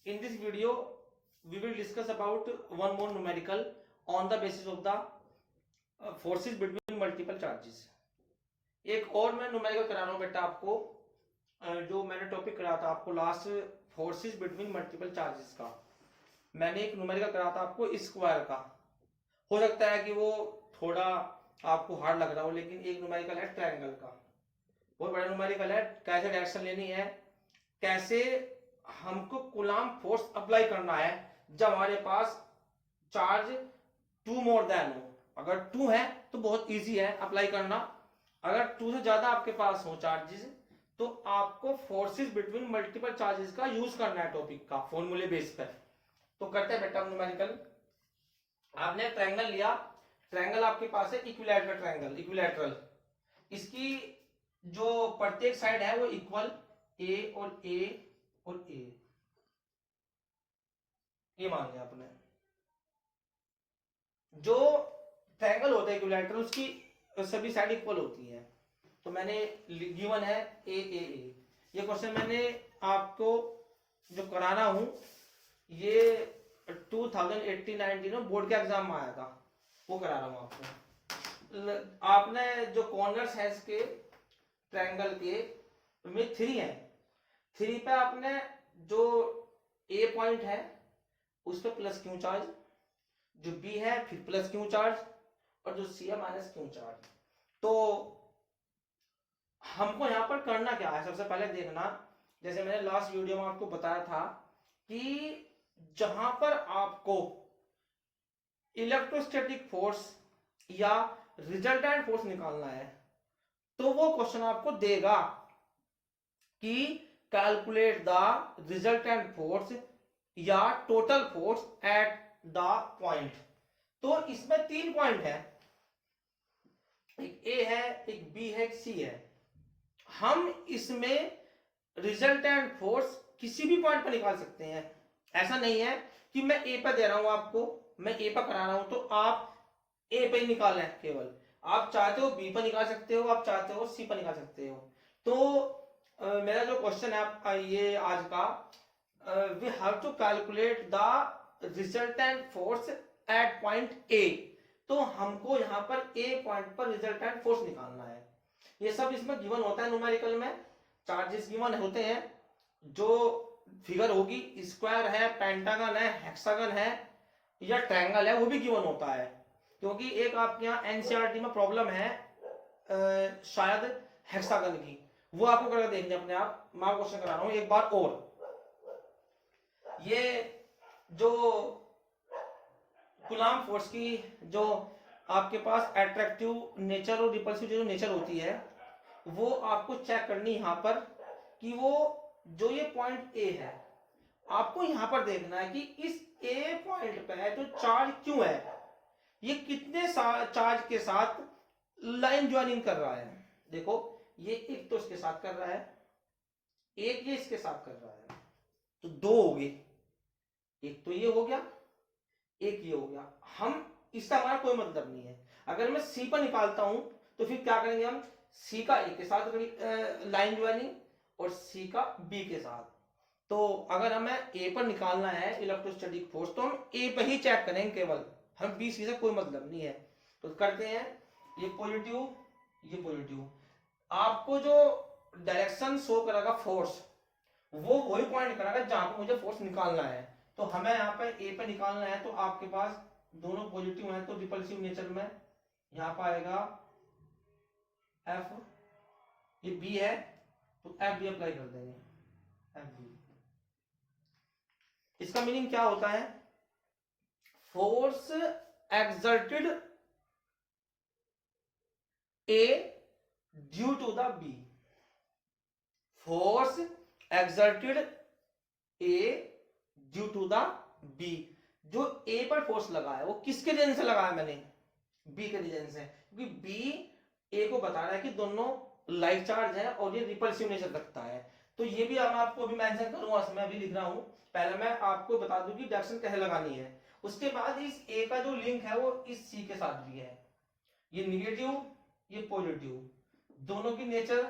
In this video, we will discuss about one more numerical on the basis of the forces between multiple charges. एक और मैं numerical करा रहा हूँ बेटा आपको, जो मैंने टॉपिक कराया था आपको last, forces between multiple charges का। मैंने एक न्यूमेरिकल कराया था आपको स्क्वायर का। हो सकता है कि वो थोड़ा आपको हार्ड लग रहा हो, लेकिन एक न्यूमेरिकल है ट्रायंगल का, बहुत बड़ा न्यूमेरिकल है। कैसे डायरेक्शन लेनी है, कैसे हमको कूलम्ब फोर्स अप्लाई करना है जब हमारे पास चार्ज 2 मोर देन हो। अगर 2 है तो बहुत इजी है अप्लाई करना, अगर 2 से ज्यादा आपके पास हो चार्जेस तो आपको फोर्सेस बिटवीन मल्टीपल चार्जेस का यूज करना है टॉपिक का फॉर्मूले बेस पर। तो करते हैं बेटा न्यूमेरिकल। आपने ट्रायंगल लिया, ट्रायंगल आपके पास है इक्विलैटरल ट्रायंगल, इक्विलैटरल। इसकी जो प्रत्येक साइड है वो इक्वल, ए और ए और ए, ये मान लिया आपने। जो ट्रायंगल होता है इक्विलैटरल, उसकी सभी साइड इक्वल होती है। तो मैंने गिवन है ए ए ए। ये क्वेश्चन मैंने आपको जो कराना हूं, ये 2018-19 में बोर्ड के एग्जाम में आया था, वो करा रहा हूं आपको। आपने जो कॉर्नर्स है इसके ट्रायंगल के में 3 है, 3 पे आपने जो ए पॉइंट है उस पर प्लस क्यू चार्ज, जो बी है फिर प्लस क्यू चार्ज, और जो सी है माइनस क्यू चार्ज। तो हमको यहां पर करना क्या है, सबसे पहले देखना, जैसे मैंने लास्ट वीडियो में आपको बताया था कि जहां पर आपको इलेक्ट्रोस्टैटिक फोर्स या रिजल्टेंट फोर्स निकालना है तो वो क्वेश्चन आपको देगा कि कैलकुलेट द रिजल्टेंट फोर्स या total force at the point. तो इसमें 3 पॉइंट है, एक ए है, एक बी है, एक सी है। हम इसमें रिजल्टेंट फोर्स किसी भी पॉइंट पर निकाल सकते हैं। ऐसा नहीं है कि मैं ए पर दे रहा हूं आपको, मैं ए पर करा रहा हूं तो आप ए पे ही निकाल लें केवल। आप चाहते हो बी पर निकाल सकते हो, आप चाहते हो सी पर निकाल सकते हो। तो मेरा जो क्वेश्चन है आप ये आज का, we have to calculate the resultant force at point A. तो हमको यहाँ पर ए पॉइंट पर रिजल्टेंट फोर्स निकालना है। ये सब इसमें गिवन होता है न्यूमेरिकल में, चार्जेस गिवन होते हैं, जो फिगर होगी स्क्वायर है, पेंटागन है, हेक्सागन है या ट्रायंगल है वो भी गिवन होता है। क्योंकि एक आपके यहाँ एनसीईआरटी में प्रॉब्लम है शायद हेक्सागन की, वो आपको करके देखने अपने आप। मैं क्वेश्चन करा रहा हूं एक बार और। ये जो कूलम्ब फोर्स की जो आपके पास अट्रैक्टिव नेचर और रिपल्सिव जो नेचर होती है वो आपको चेक करनी यहाँ पर, कि वो जो ये पॉइंट ए है आपको यहाँ पर देखना है कि इस ए पॉइंट पे जो चार्ज क्यों है, ये कितने चार्ज के साथ लाइन ज्वाइनिंग कर रहा है। देखो ये एक तो इसके साथ कर रहा है, एक ये इसके साथ कर रहा है, तो 2 हो गए। एक तो ये हो गया, एक ये हो गया। हम इसका हमारा कोई मतलब नहीं है। अगर मैं सी पर निकालता हूं तो फिर क्या करेंगे हम, सी का ए के साथ लाइन ज्वाइनिंग और सी का बी के साथ। तो अगर हमें ए पर निकालना है इलेक्ट्रोस्टैटिक फोर्स तो हम ए पर ही चेक करेंगे केवल, हम बी सी से कोई मतलब नहीं है। तो करते हैं, ये पॉजिटिव, ये पॉजिटिव। आपको जो डायरेक्शन शो करेगा फोर्स वो वही पॉइंट करेगा जहां पर मुझे फोर्स निकालना है। तो हमें यहाँ पे ए पे निकालना है, तो आपके पास दोनों पॉजिटिव हैं तो रिपल्सिव नेचर में यहाँ पर आएगा एफ, ये बी है तो एफ भी अप्लाई कर देंगे, एफ बी। इसका मीनिंग क्या होता है, force exerted A due to the B, force exerted A due to the B. जो ए पर फोर्स लगा है वो किसके रीजन से लगा है, मैंने बी के रीजन से, क्योंकि बी ए को बता रहा है कि दोनों लाइक चार्ज है और ये रिपल्सिव नेचर रखता है। तो ये भी मैं आपको अभी मेंशन करूंगा, मैं अभी लिख रहा हूं। पहले मैं आपको बता दूं कि डायरेक्शन कैसे लगानी है, उसके बाद इस ए का जो लिंक है वो इस सी के साथ भी है। ये निगेटिव, ये पॉजिटिव, दोनों की नेचर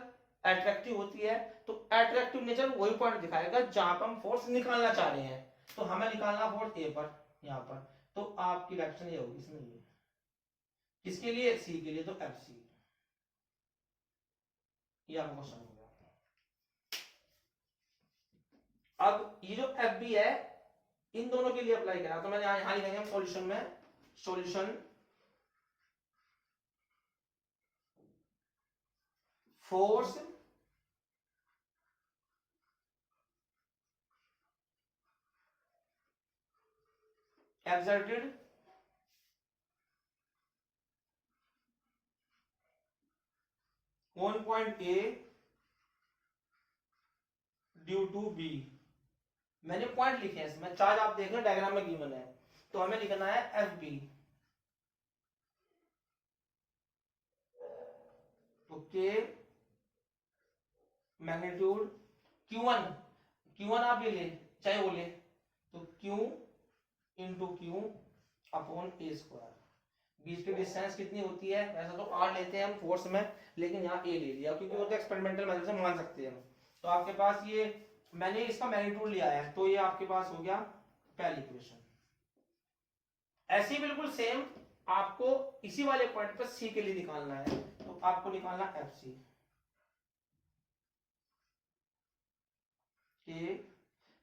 अट्रैक्टिव होती है। तो एट्रैक्टिव नेचर वही पॉइंट दिखाएगा जहां पर हम फोर्स निकालना चाह रहे हैं। तो हमें निकालना फोर्स ए पर, यहाँ पर, तो आपकी डायरेक्शन ये होगी इसमें, ये किसके लिए, सी के लिए, तो एफ सी। ये आपका क्वेश्चन हो गया। अब ये जो एफ बी है इन दोनों के लिए अप्लाई करा, तो मैंने यहां लिखेंगे हम सॉल्यूशन में, solution force exerted on point A due to B। मैंने पॉइंट लिखे हैं इसमें, चार्ज आप देख रहे हैं डायग्राम में गिवन है, तो हमें लिखना है F B. Okay, magnitude Q1, Q1 आप ले ले चाहे वो ले, तो Q इंटू क्यू अपॉन ए स्क्वायर। बीच की डिस्टेंस कितनी होती है, वैसा तो आर लेते हैं हम फोर्स में, लेकिन यहाँ ए ले लिया क्योंकि वो तो एक्सपेरिमेंटल मेथड से मान सकते हैं। तो आपके पास ये, मैंने इसका मैग्नीट्यूड लिया है, तो ये आपके पास हो गया पहली इक्वेशन। ऐसी बिल्कुल सेम आपको इसी वाले पॉइंट पर सी के लिए निकालना है, तो आपको निकालना एफ सी के।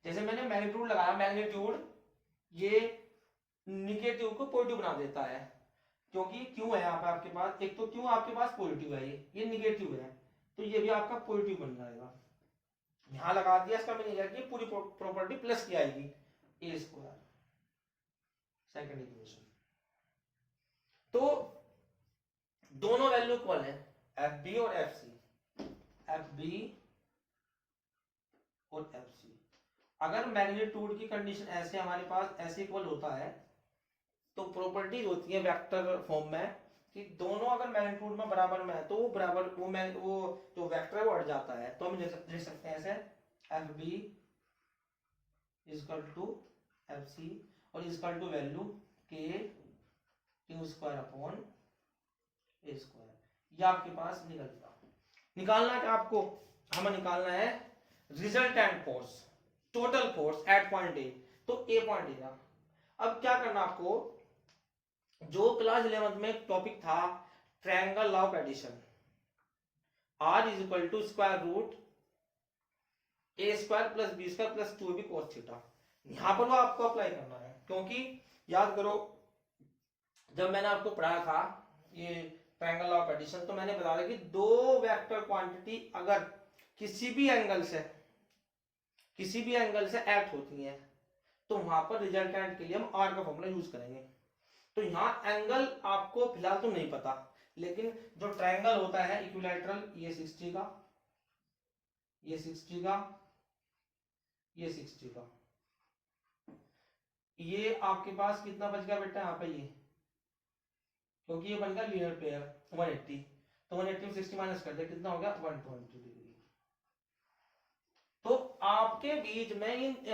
जैसे मैंने मैग्नीट्यूड लगाया, मैग्नीट्यूड ये निगेटिव को पॉजिटिव बना देता है, क्योंकि क्यों है यहाँ पे आपके पास, एक तो क्यों आपके पास पॉजिटिव है, ये निगेटिव है, तो ये भी आपका पॉजिटिव बन जाएगा। यहां लगा दिया, इसका मैंने लिया कि पूरी प्रॉपर्टी प्लस की आएगी ए स्क्वायर, सेकंड इक्वेशन। तो दोनों वैल्यू इक्वल है, एफ बी और एफ सी, एफ बी और एफ सी। अगर मैग्नीट्यूड की कंडीशन ऐसे हमारे पास ऐसे इक्वल होता है, तो प्रॉपर्टीज होती है वेक्टर फॉर्म में कि दोनों अगर मैग्नीट्यूड में बराबर में है, तो वो बराबर वो जो वेक्टर है वो हट जाता है। तो हम लिख सकते हैं ऐसे, F B equal to F C और इजकल टू वैल्यू के क्यू स्क्वायर अपॉन ए स्क्वायर। ये आपके पास निकल गया। निकालना क्या आपको, हमें निकालना है resultant force, total force at point A, तो ए पॉइंट ए था। अब क्या करना आपको, जो क्लास 11th में एक टॉपिक था triangle law of addition, R is equal to square root A square plus B square plus 2ab cos theta, यहां पर वो आपको अप्लाई करना है। क्योंकि याद करो, जब मैंने आपको पढ़ाया था ये ट्रायंगल लॉ ऑफ एडिशन, तो मैंने बताया कि दो वेक्टर क्वांटिटी अगर किसी भी एंगल से एक्ट होती हैं, तो वहां पर रिजल्टेंट के लिए हम आर का फॉर्मूला यूज करेंगे। तो यहाँ एंगल आपको फिलहाल तो नहीं पता, लेकिन जो ट्रायंगल होता है इक्विलैटरल, ये 60 का, ये 60 का, ये 60 का, ये आपके पास कितना बच गया बेटा यहाँ पे, ये क्योंकि ये बन गया लीनियर पेयर 180, तो 180 में 60 माइनस कर दिया, कितना हो गया 120 डिग्री। तो आपके बीच में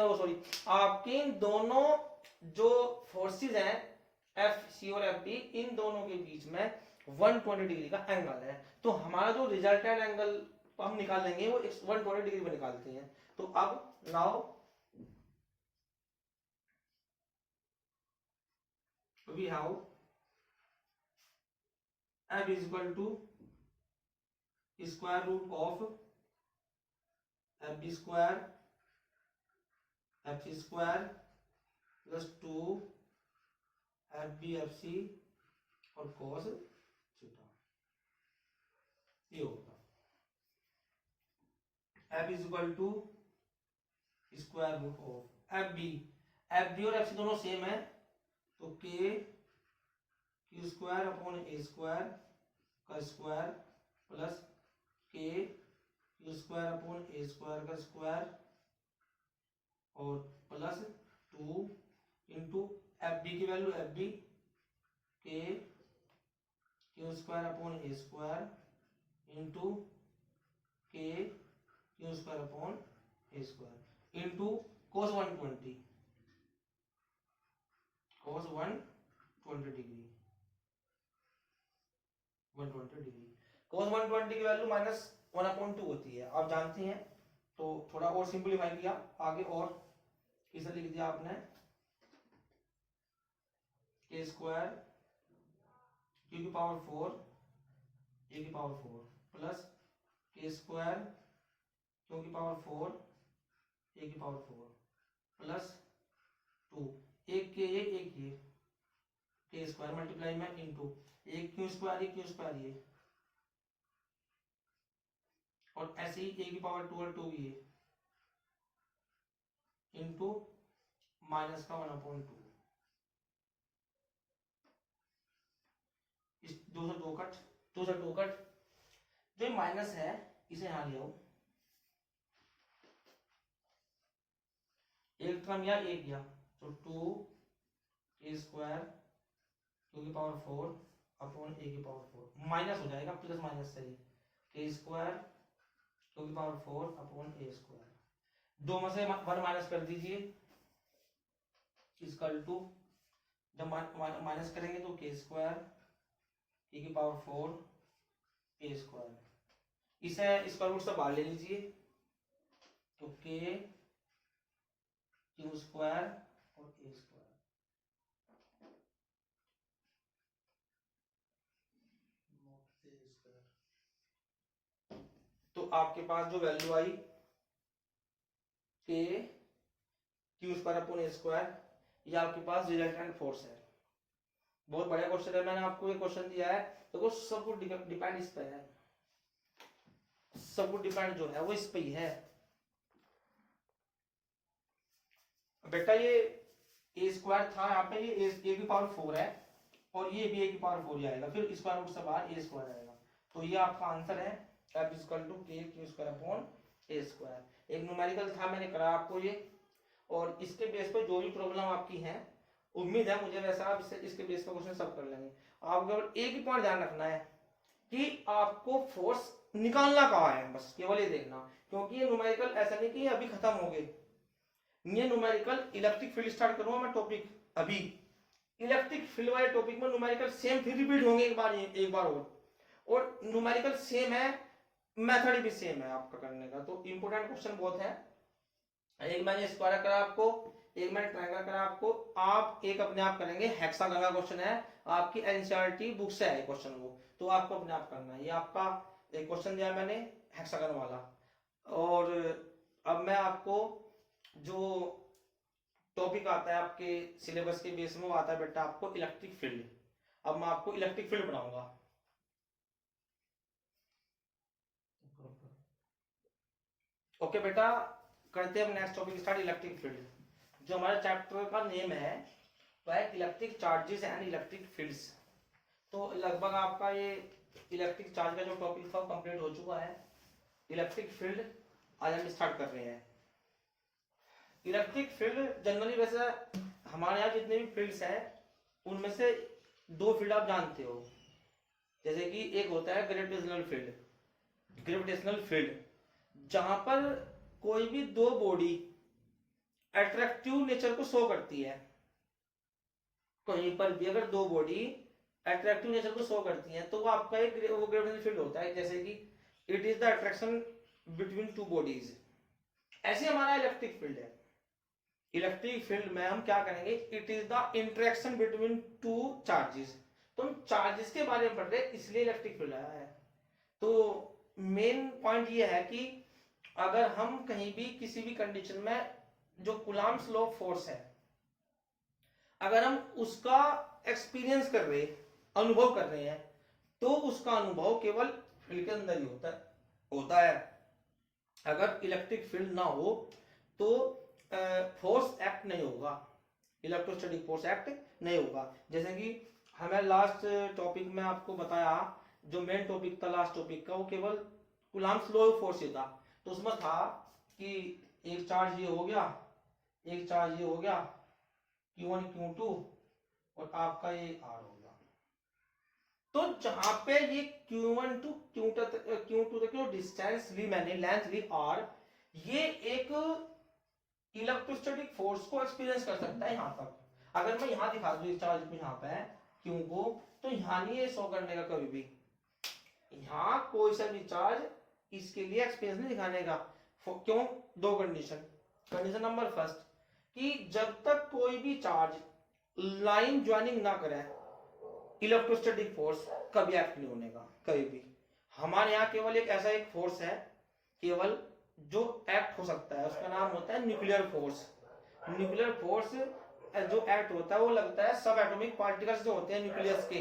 आपके इन दोनों जो फोर्सेस हैं एफ सी और एफ बी, इन दोनों के बीच में 120 डिग्री का एंगल है। तो हमारा जो रिजल्टेंट एंगल हम निकालेंगे वो 120 डिग्री में निकालते हैं। तो अब now we have f is equal to square root of fb square fc square plus 2 fb fc और cos थीटा, ये होगा f is equal to square root of fb और fc दोनों सेम है, तो k क्यू स्क्वायर अपॉन ए square का square plus k Q square upon ए square का square और प्लस 2 इंटू एफ बी की value f b k Q square upon ए square into k Q square upon ए square into cos 120 degree, 120 degree. cos 120 की value -1/2 होती है, आप जानते हैं तो थोड़ा और सिंपलीफाई किया आगे, और इसे लिख दिया आपने के स्क्वायर क्यू की पावर 4 ए की पावर 4 प्लस के स्क्वायर क्यू की पावर 4 ए की पावर 4 प्लस 2 एक के स्क्वायर मल्टीप्लाई में इंटू एक क्यू स्क्वायर ये और ऐसे ही ए की पावर 2 और 2 ये इंटू माइनस का 1/2 इस 2 से 2 कट जो माइनस है इसे यहां ले आओ, एक कम या एक गया तो 2 ए स्क्वायर क्यू की पावर 4 अपॉन ए की पावर 4 माइनस हो जाएगा, प्लस माइनस से के स्क्वायर क्यू की पावर 4 अपॉन ए स्क्वायर, दो में से 1 माइनस कर दीजिए इक्वल टू, जब माइनस करेंगे तो के स्क्वायर ए की पावर 4 ए स्क्वायर, इसे स्क्वायर रूट से बाहर ले लीजिए तो के क्यू स्क्वायर और ए स्क्वायर, तो आपके पास जो वैल्यू आई के क्यू स्क्वायर अपॉन ए स्क्वायर, ये आपके पास रिजल्टेंट फोर्स है। बहुत बढ़िया क्वेश्चन है, मैंने आपको ये क्वेश्चन दिया है, देखो सब कुछ डिपेंड इस पे है, सब कुछ डिपेंड जो है वो इस पे ही है बेटा। ये ए स्क्वायर था यहाँ पे, ये ए की पावर 4 है और ये भी ए की पावर 4 ही आएगा, फिर स्क्वायर रूट से बाहर ए स्क्वायर आएगा, तो ये आपका आंसर है f इक्वल टू के क्यू स्क्वायर अपॉन ए स्क्वायर। एक न्यूमेरिकल था, मैंने करा आपको ये, और इसके बेस पे जो भी प्रॉब्लम आपकी है, उम्मीद है मुझे वैसा आप इसके बेस पे क्वेश्चन सब कर लेंगे। आपको केवल एक ही पॉइंट ध्यान रखना है कि आपको फोर्स निकालना कहाँ है, बस केवल ये देखना, क्योंकि ये न्यूमेरिकल ऐसा नहीं कि अभी खत्म हो गए, ये न्यूमेरिकल इलेक्ट्रिक फील्ड स्टार्ट करूंगा मैं टॉपिक अभी, इलेक्ट्रिक फील्ड वाले टॉपिक में न्यूमेरिकल सेम फिर रिपीट होंगे एक बार और न्यूमेरिकल सेम है, मेथड भी सेम है आपका करने का, तो इंपोर्टेंट क्वेश्चन बहुत है। एक मैंने स्क्वायर करा आपको, एक मैंने ट्रायंगल करा आपको, आप एक अपने आप करेंगे हेक्सागन का क्वेश्चन है, आपकी एनसीईआरटी बुक से है क्वेश्चन वो, तो आपको अपने आप करना है। ये आपका एक क्वेश्चन दिया मैंने हेक्सागन वाला, और अब मैं आपको जो टॉपिक आता है आपके सिलेबस के बेस में वो आता है बेटा आपको इलेक्ट्रिक फील्ड। अब मैं आपको इलेक्ट्रिक फील्ड पढ़ाऊंगा। ओके बेटा, करते हैं next topic start, electric field. जो हमारे चैप्टर का नेम है वो है electric charges and electric fields. तो लगभग आपका ये इलेक्ट्रिक चार्ज का जो टॉपिक था कंप्लीट हो चुका है। इलेक्ट्रिक फील्ड आज हम स्टार्ट कर रहे हैं। इलेक्ट्रिक फील्ड जनरली वैसे हमारे यहाँ जितने भी फील्ड्स हैं उनमें से दो फील्ड आप जानते हो, जैसे कि एक होता है ग्रेविटेशनल फील्ड। ग्रेविटेशनल फील्ड जहां पर कोई भी दो बॉडी अट्रैक्टिव नेचर को शो करती है, कहीं पर भी अगर दो बॉडी अट्रैक्टिव नेचर को शो करती हैं तो वो आपका एक वो ग्रेविटेशनल फील्ड होता है, जैसे कि it is the attraction between two bodies. ऐसे हमारा इलेक्ट्रिक फील्ड है। इलेक्ट्रिक फील्ड में हम क्या करेंगे, it is the interaction between two charges. तो हम चार्जेस के बारे में पढ़ रहे हैं, इसलिए इलेक्ट्रिक फील्ड आया है। तो मेन पॉइंट ये है कि अगर हम कहीं भी किसी भी कंडीशन में जो कूलम्ब्स लॉ ऑफ फोर्स है, अगर हम उसका एक्सपीरियंस कर रहे, अनुभव कर रहे हैं, तो उसका अनुभव केवल फील्ड के अंदर ही होता है। अगर इलेक्ट्रिक फील्ड ना हो तो फोर्स एक्ट नहीं होगा, इलेक्ट्रोस्टैटिक फोर्स एक्ट नहीं होगा। जैसे कि हमें लास्ट टॉपिक में आपको बताया, जो मेन टॉपिक था लास्ट टॉपिक का, वो केवल कूलम्ब्स लॉ ऑफ फोर्स ही था। तो उसमें था कि एक चार्ज ये हो गया, एक चार्ज ये हो गया Q1 Q2 और आपका ये R हो गया। तो जहां पे ये Q1 टू Q2 तक जो डिस्टेंस ली मैंने, लेंथ ली R, ये एक इलेक्ट्रोस्टैटिक फोर्स को एक्सपीरियंस कर सकता है यहां तक। अगर मैं यहां दिखा दूं इस चार्ज को यहां पे Q को, तो यहां नहीं ये शो करने का कभी भी, यहां कोई सा भी चार्ज इसके लिए एक्सपीरियंस नहीं दिखाने का। क्यों? दो कंडीशन। कंडीशन नंबर फर्स्ट कि जब तक कोई भी चार्ज लाइन ज्वाइनिंग ना करे इलेक्ट्रोस्टैटिक फोर्स कभी एक्ट नहीं होने का, कभी भी। हमारे यहाँ केवल एक ऐसा एक फोर्स है केवल जो एक्ट हो सकता है, उसका नाम होता है न्यूक्लियर फोर्स। न्यूक्लियर फोर्स जो एक्ट होता है वो लगता है सब एटॉमिक पार्टिकल्स जो होते हैं न्यूक्लियस के,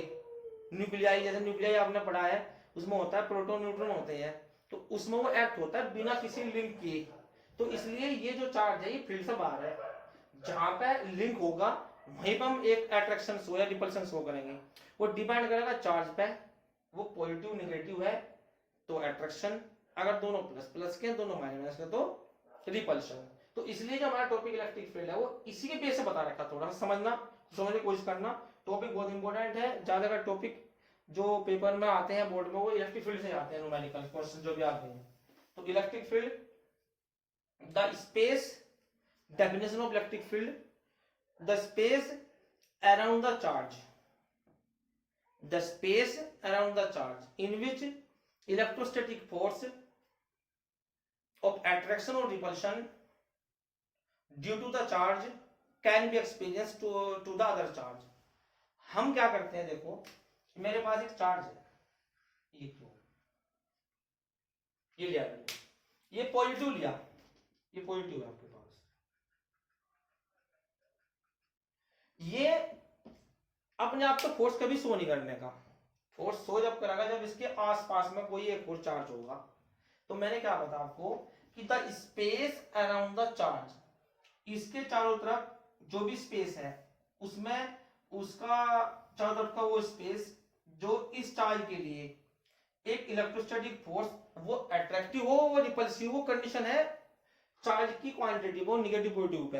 न्यूक्लियाई, जैसे न्यूक्लियाई आपने पढ़ा है उसमें होता है प्रोटॉन न्यूट्रॉन होते हैं, तो उसमें वो एक्ट होता है बिना किसी लिंक के। तो इसलिए ये जो चार्ज है ये फील्ड से बाहर है, जहां पे लिंक होगा वहीं पर हम एक अट्रैक्शन शो या रिपल्शन शो करेंगे। वो डिपेंड करेगा चार्ज पे, वो पॉजिटिव नेगेटिव है तो अट्रैक्शन, अगर दोनों प्लस प्लस के दोनों माइनस के तो रिपल्शन। तो इसलिए जो हमारा टॉपिक इलेक्ट्रिक फील्ड है वो इसी के बेस से बता रखा, थोड़ा सा समझने की कोशिश करना। टॉपिक बहुत इंपॉर्टेंट है, ज्यादातर टॉपिक जो पेपर में आते हैं बोर्ड में वो इलेक्ट्रिक फील्ड से आते हैं, न्यूमेरिकल क्वेश्चन जो भी आते हैं। तो electric field, the space, definition of electric field, the space around the charge, the space around the charge in which electrostatic force of attraction or repulsion due to the charge can be experienced to the other charge। हम क्या करते हैं, देखो मेरे पास एक charge है, ये क्यों, ये लिया मैंने, ये पॉजिटिव लिया, ये पॉजिटिव है आपके पास, ये अपने आप तो फोर्स कभी शो नहीं करने का, फोर्स शो जब करेगा जब इसके आसपास में कोई एक और चार्ज होगा। तो मैंने क्या बताया आपको कि the space around the charge, इसके चारों तरफ जो भी स्पेस है उसमें उसका चारों तरफ का वो स्पेस जो इस चार्ज के लिए एक इलेक्ट्रोस्टैटिक फोर्स वो अट्रैक्टिव हो वो रिपल्सिव हो, कंडीशन है चार्ज की क्वांटिटी वो निगेटिव पॉजिटिव पे,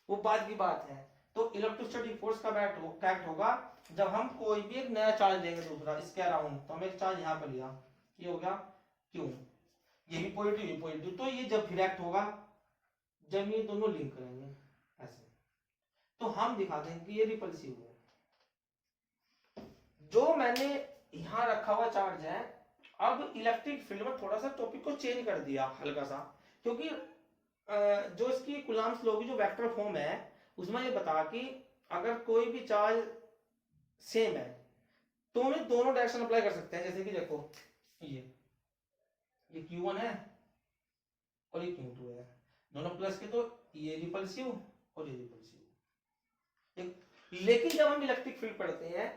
वो बात की बात है। तो इलेक्ट्रोस्टैटिक फोर्स कब एक्ट होगा, जब हम कोई भी एक नया चार्ज लेंगे दूसरा इसके अराउंड। तो हम एक चार्ज यहाँ पर लिया, ये हो गया क्यों, ये भी पॉजिटिव, ये पॉजिटिव, तो ये जब फिर एक्ट होगा जब ये दोनों लिंक करेंगे ऐसे, तो हम दिखा देंगे कि ये रिपल्सिव है। जो मैंने यहाँ रखा हुआ चार्ज है, अब इलेक्ट्रिक फील्ड में थोड़ा सा टॉपिक को चेंज कर दिया हल्का सा, क्योंकि जो इसकी कूलम्ब्स लॉ की जो वेक्टर फॉर्म है उसमें ये बता कि अगर कोई भी चार्ज सेम है तो हम दोनों डायरेक्शन अप्लाई कर सकते हैं। जैसे कि देखो ये Q1 है और ये Q2 है, दोनों प्लस के, तो ये रिपल्सिव और ये रिपल्सिव। लेकिन जब हम इलेक्ट्रिक फील्ड पढ़ते हैं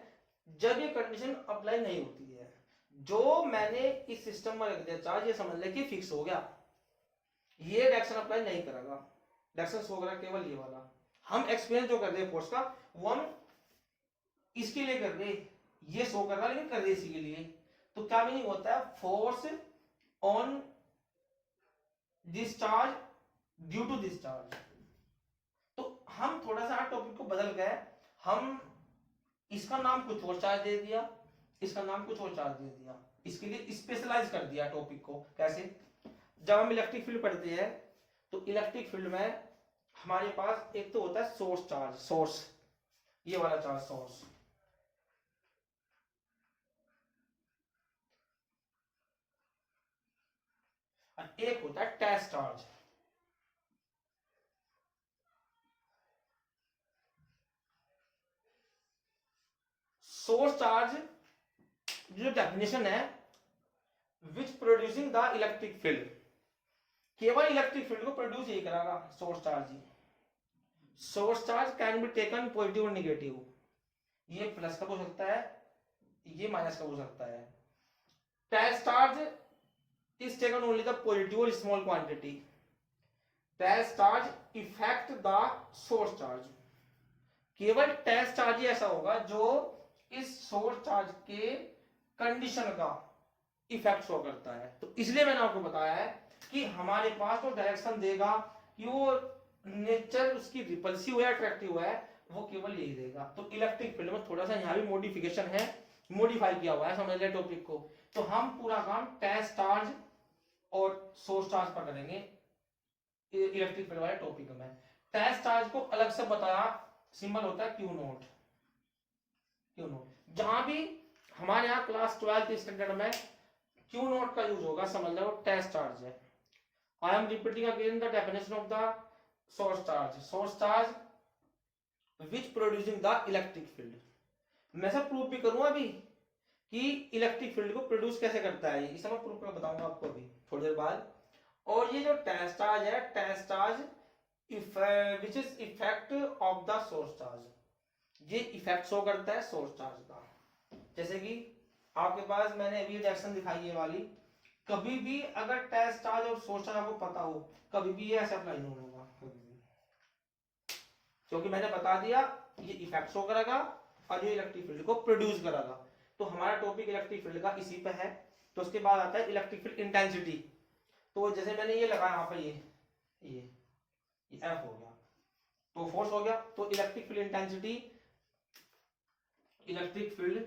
जब ये कंडीशन अप्लाई नहीं होती है, जो मैंने इस सिस्टम में रख दिया चार्ज, ये समझ ले कि फिक्स हो गया, ये डायरेक्शन अप्लाई नहीं करेगा, डायरेक्शन शो करेगा केवल ये वाला। हम एक्सपीरियंस जो कर रहे हैं फोर्स का वो हम इसके लिए कर रहे, ये शो कर रहा लेकिन कर रहे इसी के लिए। तो क्या मीनिंग होता है, force on this charge due to this charge. तो हम थोड़ा सा टॉपिक को बदल गए, हम इसका नाम कुछ और चार्ज दे दिया, इसका नाम कुछ और चार्ज दे दिया, इसके लिए स्पेशलाइज कर दिया टॉपिक को। कैसे, जब हम इलेक्ट्रिक फील्ड पढ़ते हैं तो इलेक्ट्रिक फील्ड में हमारे पास एक तो होता है सोर्स चार्ज, सोर्स, ये वाला चार्ज सोर्स, और एक होता है टेस्ट चार्ज। सोर्स चार्ज जो डेफिनेशन है, विच प्रोड्यूसिंग द इलेक्ट्रिक फील्ड, केवल इलेक्ट्रिक फील्ड को प्रोड्यूस यही करेगा source charge he. Source charge can be taken positive और नेगेटिव, ये प्लस का हो सकता है, ये माइनस का हो सकता है। Test charge is taken only the positive और small quantity. Test charge effect the source charge, केवल टेस्ट चार्ज ही ऐसा होगा जो इस सोर्स चार्ज के कंडीशन का इफेक्ट शो करता है। तो इसलिए मैंने आपको बताया है कि हमारे पास तो डायरेक्शन देगा कि वो नेचर उसकी रिपल्सिव है अट्रैक्टिव है, वो केवल यही देगा। तो इलेक्ट्रिक फील्ड में थोड़ा सा यहाँ भी मॉडिफिकेशन है, मॉडिफाई किया हुआ है, समझ ले टॉपिक को। तो हम पूरा काम टेस्ट चार्ज और सोर्स चार्ज पर करेंगे इलेक्ट्रिक फील्ड वाले टॉपिक में। टेस्ट चार्ज को अलग से बताया, सिंबल होता है क्यू नोट, क्यू नोट। जहां भी हमारे यहाँ क्लास 12th स्टैंडर्ड में क्यू नोट का यूज होगा समझ लो टेस्ट चार्ज है। I am repeating again the definition of the source charge. Source charge which producing the electric field. मैं सब प्रूव भी करूँ अभी कि इलेक्ट्रिक फील्ड को प्रोड्यूस कैसे करता है, इसे मैं प्रूव कर बताऊंगा आपको अभी थोड़ी देर बाद। और ये जो टेंस चार्ज है, टेंस charge which is effect of the source charge, ये इफेक्ट शो करता है सोर्स चार्ज का। जैसे कि आपके पास मैंने अभी रिएक्शन दिखाई है वाली, कभी भी अगर टेंस चार्ज और सोर्स चार्ज आपको पता हो, कभी भी ये ऐसे अप्लाई नहीं होगा कभी भी, क्योंकि मैंने बता दिया ये इफेक्ट शो करेगा और ये इलेक्ट्रिक फील्ड को प्रोड्यूस करेगा। तो हमारा टॉपिक इलेक्ट्रिक फील्ड का इसी पे है। तो उसके बाद आता है इलेक्ट्रिक फील्ड इंटेंसिटी। तो जैसे मैंने ये लगाया यहाँ पे, ये एफ हो गया तो फोर्स हो गया, तो electric field intensity, electric field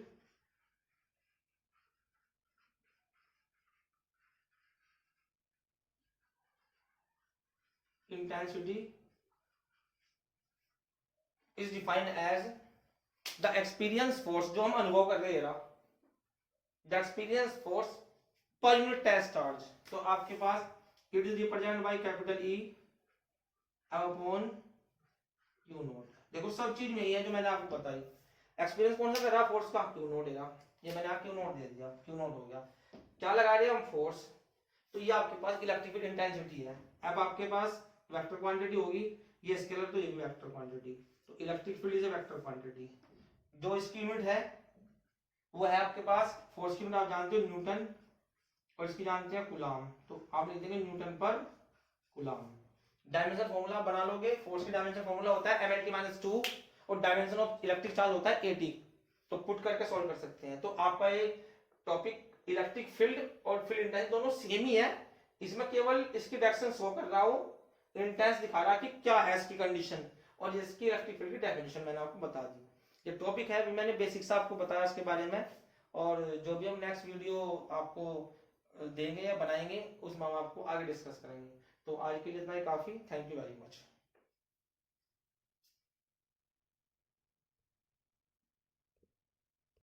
intensity is defined as the experience force, जो हम अनुभव कर रहे हैं, the experience force per unit test charge. तो आपके पास it is represent by capital E upon q naught. देखो सब चीज में ही है जो मैंने आपको बताई। एक्सपीरियंस कौन सा कर रहा है, फोर्स का, क्यू नोट है। ये मैंने क्यू नोट दे दिया, क्यू नोट हो गया। क्या लगा रहे हैं हम, फोर्स। तो ये आपके पास इलेक्ट्रिक फील्ड इंटेंसिटी है। अब आपके पास वेक्टर क्वांटिटी होगी, ये स्केलर, तो ये भी वेक्टर क्वांटिटी। तो electric field is a vector quantity. जो इसकी यूनिट है वो है आपके पास, फोर्स की यूनिट आप जानते हो न्यूटन, और इसकी जानते हैं कूलाम। तो आप लिख देंगे न्यूटन पर कूलाम। डायमेंशन फॉर्मूला बना लोगे, फोर्स की डायमेंशन फॉर्मूला होता है mlt-2 और डायमेंशन ऑफ इलेक्ट्रिक चार्ज होता है 80। तो पुट करके सॉल्व कर सकते हैं। तो आपका ये टॉपिक इलेक्ट्रिक फील्ड और फील्ड इंटेंस दोनों सेम ही है। इसमें केवल इसकी डायरेक्शन शो कर रहा हूं, इंटेंस दिखा रहा कि क्या है इसकी कंडीशन, और इसकी इलेक्ट्रिक फील्ड की डेफिनेशन मैंने आपको बता दी। ये टॉपिक है, मैंने बेसिक्स आपको बताया इसके बारे में। और जो भी हम नेक्स्ट वीडियो आपको देंगे या बनाएंगे उसमें हम आपको आगे डिस्कस करेंगे। तो आज के लिए इतना ही काफी। Thank you very much.